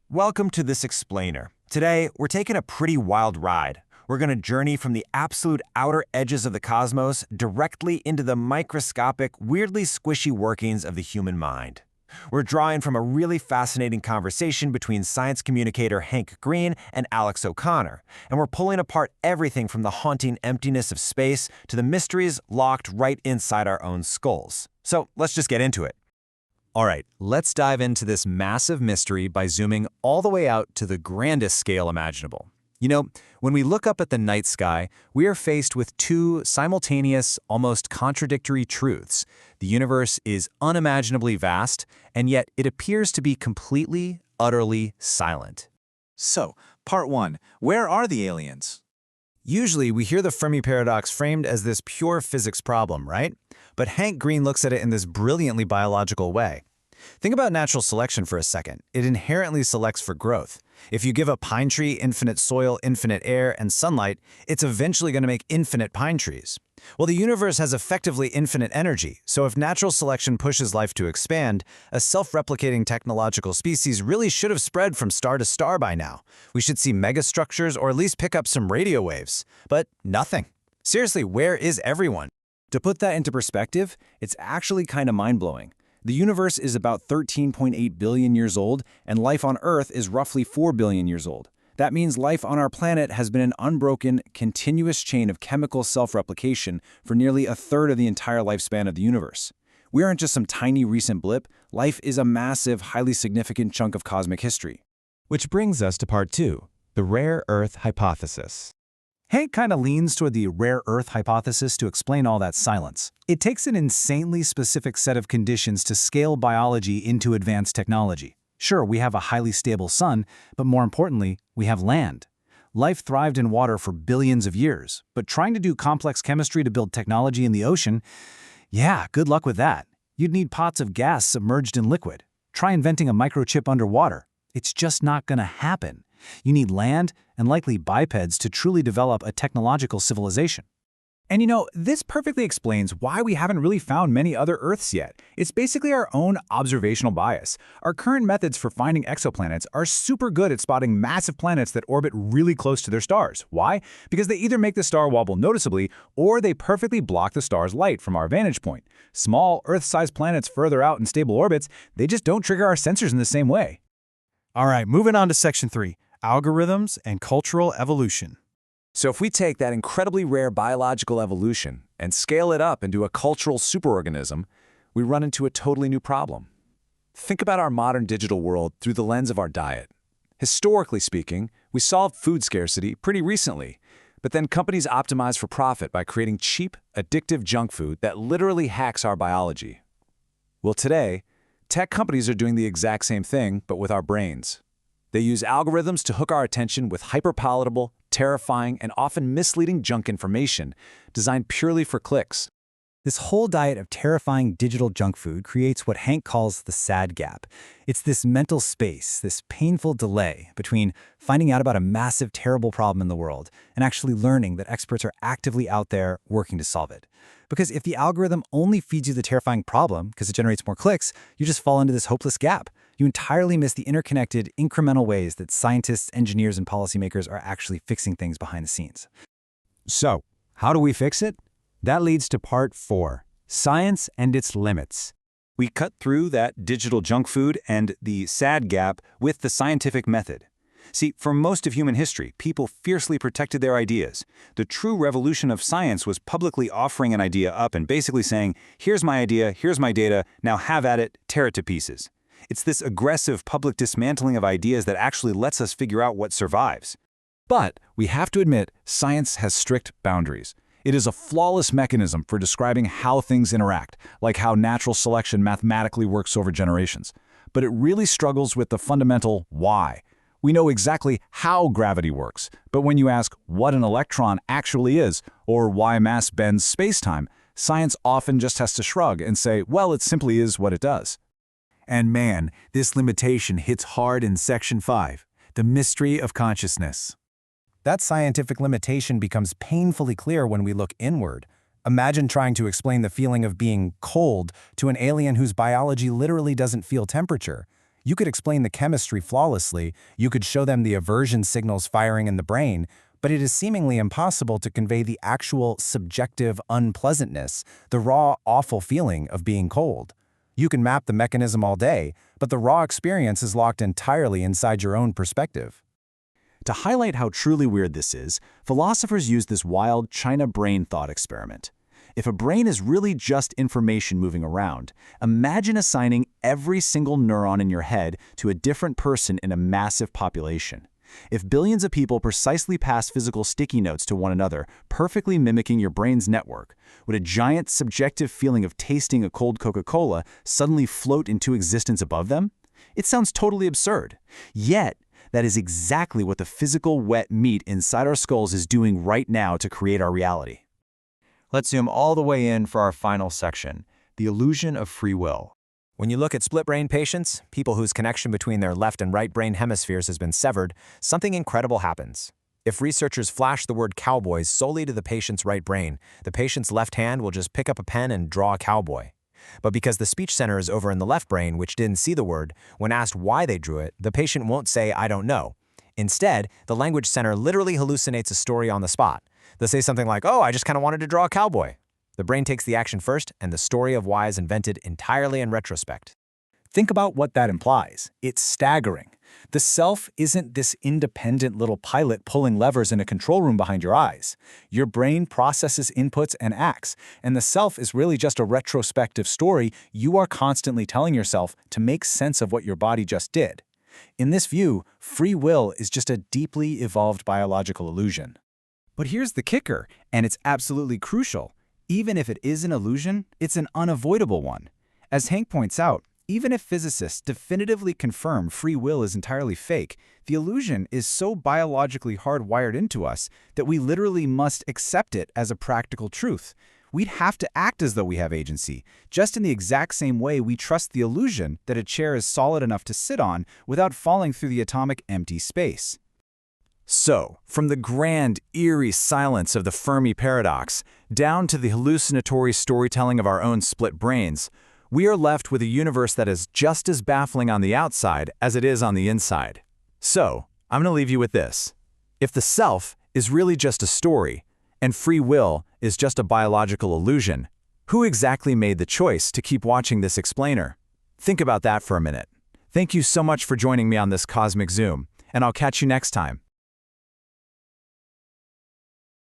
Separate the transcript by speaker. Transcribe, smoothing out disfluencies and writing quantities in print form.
Speaker 1: Welcome to This Explainer. Today, we're taking a pretty wild ride. We're going to journey from the absolute outer edges of the cosmos directly into the microscopic, weirdly squishy workings of the human mind. We're drawing from a really fascinating conversation between science communicator Hank Green and Alex O'Connor, and we're pulling apart everything from the haunting emptiness of space to the mysteries locked right inside our own skulls. So let's just get into it.
Speaker 2: All right, let's dive into this massive mystery by zooming all the way out to the grandest scale imaginable. You know, when we look up at the night sky, we are faced with two simultaneous, almost contradictory truths. The universe is unimaginably vast, and yet it appears to be completely, utterly silent.
Speaker 3: So, part one, where are the aliens?
Speaker 2: Usually, we hear the Fermi paradox framed as this pure physics problem, right? But Hank Green looks at it in this brilliantly biological way. Think about natural selection for a second. It inherently selects for growth. If you give a pine tree infinite soil, infinite air, and sunlight, it's eventually going to make infinite pine trees. Well, the universe has effectively infinite energy, so if natural selection pushes life to expand, a self-replicating technological species really should have spread from star to star by now. We should see megastructures or at least pick up some radio waves. But nothing. Seriously, where is everyone?
Speaker 4: To put that into perspective, it's actually kind of mind-blowing. The universe is about 13.8 billion years old, and life on Earth is roughly 4 billion years old. That means life on our planet has been an unbroken, continuous chain of chemical self-replication for nearly a third of the entire lifespan of the universe. We aren't just some tiny recent blip. Life is a massive, highly significant chunk of cosmic history.
Speaker 5: Which brings us to part two, the rare Earth hypothesis.
Speaker 6: Hank kind of leans toward the rare Earth hypothesis to explain all that silence. It takes an insanely specific set of conditions to scale biology into advanced technology. Sure, we have a highly stable sun, but more importantly, we have land. Life thrived in water for billions of years, but trying to do complex chemistry to build technology in the ocean, yeah, good luck with that. You'd need pots of gas submerged in liquid. Try inventing a microchip underwater. It's just not going to happen. You need land and likely bipeds to truly develop a technological civilization.
Speaker 4: And you know, this perfectly explains why we haven't really found many other Earths yet. It's basically our own observational bias. Our current methods for finding exoplanets are super good at spotting massive planets that orbit really close to their stars. Why? Because they either make the star wobble noticeably, or they perfectly block the star's light from our vantage point. Small, Earth-sized planets further out in stable orbits, they just don't trigger our sensors in the same way.
Speaker 6: All right, moving on to section 3, algorithms and cultural evolution.
Speaker 2: So if we take that incredibly rare biological evolution and scale it up into a cultural superorganism, we run into a totally new problem. Think about our modern digital world through the lens of our diet. Historically speaking, we solved food scarcity pretty recently, but then companies optimize for profit by creating cheap, addictive junk food that literally hacks our biology. Well, today, tech companies are doing the exact same thing, but with our brains. They use algorithms to hook our attention with hyper-palatable, terrifying, and often misleading junk information designed purely for clicks.
Speaker 6: This whole diet of terrifying digital junk food creates what Hank calls the sad gap. It's this mental space, this painful delay between finding out about a massive, terrible problem in the world and actually learning that experts are actively out there working to solve it. Because if the algorithm only feeds you the terrifying problem because it generates more clicks, you just fall into this hopeless gap. You entirely miss the interconnected, incremental ways that scientists, engineers, and policymakers are actually fixing things behind the scenes.
Speaker 5: So, how do we fix it? That leads to part 4, science and its limits.
Speaker 4: We cut through that digital junk food and the sad gap with the scientific method. See, for most of human history, people fiercely protected their ideas. The true revolution of science was publicly offering an idea up and basically saying, here's my idea, here's my data, now have at it, tear it to pieces. It's this aggressive public dismantling of ideas that actually lets us figure out what survives. But we have to admit, science has strict boundaries. It is a flawless mechanism for describing how things interact, like how natural selection mathematically works over generations. But it really struggles with the fundamental why. We know exactly how gravity works, but when you ask what an electron actually is, or why mass bends space-time, science often just has to shrug and say, well, it simply is what it does.
Speaker 6: And man, this limitation hits hard in section 5, the mystery of consciousness. That scientific limitation becomes painfully clear when we look inward. Imagine trying to explain the feeling of being cold to an alien whose biology literally doesn't feel temperature. You could explain the chemistry flawlessly, you could show them the aversion signals firing in the brain, but it is seemingly impossible to convey the actual subjective unpleasantness, the raw, awful feeling of being cold. You can map the mechanism all day, but the raw experience is locked entirely inside your own perspective.
Speaker 2: To highlight how truly weird this is, philosophers use this wild China brain thought experiment. If a brain is really just information moving around, imagine assigning every single neuron in your head to a different person in a massive population. If billions of people precisely pass physical sticky notes to one another, perfectly mimicking your brain's network, would a giant subjective feeling of tasting a cold Coca-Cola suddenly float into existence above them? It sounds totally absurd. Yet, that is exactly what the physical wet meat inside our skulls is doing right now to create our reality.
Speaker 4: Let's zoom all the way in for our final section, the illusion of free will.
Speaker 1: When you look at split-brain patients, people whose connection between their left and right brain hemispheres has been severed, something incredible happens. If researchers flash the word cowboys solely to the patient's right brain, the patient's left hand will just pick up a pen and draw a cowboy. But because the speech center is over in the left brain, which didn't see the word, when asked why they drew it, the patient won't say, "I don't know." Instead, the language center literally hallucinates a story on the spot. They'll say something like, "Oh, I just kind of wanted to draw a cowboy." The brain takes the action first, and the story of why is invented entirely in retrospect.
Speaker 6: Think about what that implies. It's staggering. The self isn't this independent little pilot pulling levers in a control room behind your eyes. Your brain processes inputs and acts, and the self is really just a retrospective story you are constantly telling yourself to make sense of what your body just did. In this view, free will is just a deeply evolved biological illusion.
Speaker 5: But here's the kicker, and it's absolutely crucial. Even if it is an illusion, it's an unavoidable one. As Hank points out, even if physicists definitively confirm free will is entirely fake, the illusion is so biologically hardwired into us that we literally must accept it as a practical truth. We'd have to act as though we have agency, just in the exact same way we trust the illusion that a chair is solid enough to sit on without falling through the atomic empty space.
Speaker 2: So, from the grand, eerie silence of the Fermi paradox, down to the hallucinatory storytelling of our own split brains, we are left with a universe that is just as baffling on the outside as it is on the inside. So, I'm going to leave you with this. If the self is really just a story, and free will is just a biological illusion, who exactly made the choice to keep watching this explainer? Think about that for a minute. Thank you so much for joining me on this Cosmic Zoom, and I'll catch you next time.